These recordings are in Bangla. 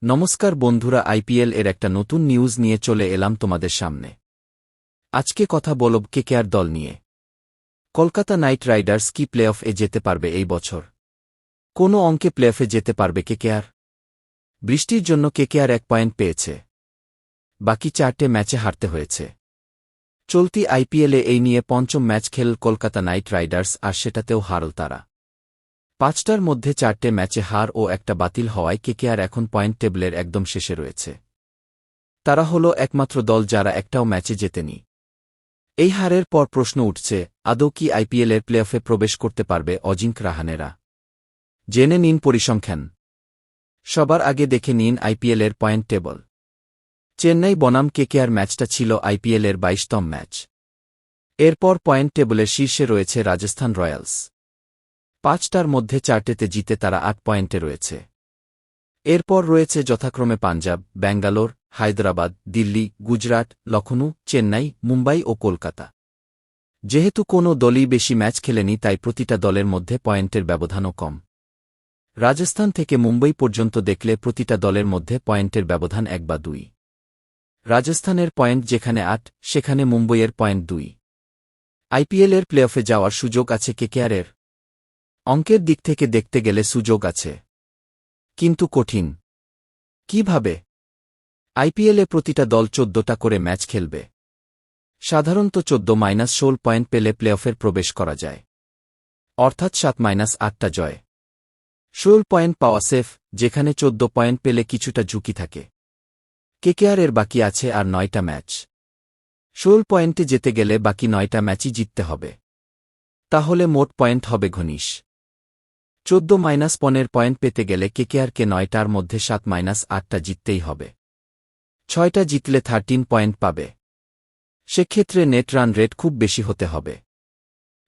নমস্কার বন্ধুরা, আইপিএল এর একটা নতুন নিউজ নিয়ে চলে এলাম তোমাদের সামনে। আজকে কথা বলব কেকেআর দল নিয়ে। কলকাতা নাইট রাইডার্স কি প্লে অফ এ যেতে পারবে এই বছর? কোনো অঙ্কে প্লে অফে যেতে পারবে কেকেআর? বৃষ্টির জন্য কেকেআর 1 পয়েন্ট পেয়েছে, বাকি 4টে ম্যাচে হারতে হয়েছে। চলতি আইপিএলে এই নিয়ে পঞ্চম ম্যাচ খেলল কলকাতা নাইট রাইডার্স, আর সেটাতেও হারল তারা। 5টার মধ্যে 4টে ম্যাচে হার ও একটা বাতিল হওয়ায় কেকেআর এখন পয়েন্ট টেবলের একদম শেষে রয়েছে। তারা হল একমাত্র দল যারা একটাও ম্যাচে জেতেনি। এই হারের পর প্রশ্ন উঠছে, আদৌ কি আইপিএলের প্লে অফে প্রবেশ করতে পারবে অজিঙ্ক্য রাহানেরা? জেনে নিন পরিসংখ্যান। সবার আগে দেখে নিন আইপিএলের পয়েন্ট টেবল। চেন্নাই বনাম কেকেআর ম্যাচটা ছিল আইপিএলের 22তম ম্যাচ। এরপর পয়েন্ট টেবলের শীর্ষে রয়েছে রাজস্থান রয়্যালস। 5টার মধ্যে 4টেতে জিতে তারা 8 পয়েন্টে রয়েছে। এরপর রয়েছে যথাক্রমে পাঞ্জাব, ব্যাঙ্গালোর, হায়দরাবাদ, দিল্লি, গুজরাট, লখনউ, চেন্নাই, মুম্বাই ও কলকাতা। যেহেতু কোনো দলই বেশি ম্যাচ খেলেনি, তাই প্রতিটা দলের মধ্যে পয়েন্টের ব্যবধানও কম। রাজস্থান থেকে মুম্বাই পর্যন্ত দেখলে প্রতিটা দলের মধ্যে পয়েন্টের ব্যবধান 1 বা 2। রাজস্থানের পয়েন্ট যেখানে 8, সেখানে মুম্বইয়ের পয়েন্ট 2। আইপিএলের প্লে অফে যাওয়ার সুযোগ আছে কেকেআরের। অঙ্কের দিক থেকে দেখতে গেলে সুযোগ আছে, কিন্তু কঠিন। কিভাবে? আইপিএলে প্রতিটা দল 14টা করে ম্যাচ খেলবে। সাধারণত 14-16 পয়েন্ট পেলে প্লে অফের প্রবেশ করা যায়, অর্থাৎ 7-8টা জয়। 16 পয়েন্ট পাওয়া সেফ, যেখানে 14 পয়েন্ট পেলে কিছুটা ঝুঁকি থাকে। কেকেআরের বাকি আছে আর 9টা ম্যাচ। 16 পয়েন্টে যেতে গেলে বাকি 9টা ম্যাচই জিততে হবে। তাহলে মোট পয়েন্ট হবে 19। 14-15 পয়েন্ট পেতে গেলে কেকেআরকে 9টার মধ্যে 7-8টা জিততেই হবে। 6টা জিতলে 13 পয়েন্ট পাবে। সেক্ষেত্রে নেট রান রেট খুব বেশি হতে হবে,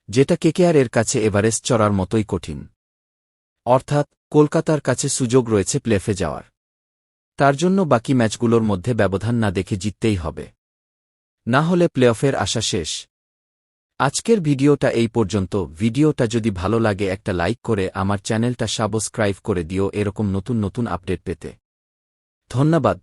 যেটা কেকেআরের কাছে এভারেস্ট চড়ার মতোই কঠিন। অর্থাৎ কলকাতার কাছে সুযোগ রয়েছে প্লে অফে যাওয়ার। তার জন্য বাকি ম্যাচগুলোর মধ্যে ব্যবধান না দেখে জিততেই হবে, না হলে প্লে অফের আশা শেষ। আজকের ভিডিওটা এই পর্যন্ত। ভিডিওটা যদি ভালো লাগে একটা লাইক করে আমার চ্যানেলটা সাবস্ক্রাইব করে দিও এরকম নতুন নতুন আপডেট পেতে। ধন্যবাদ।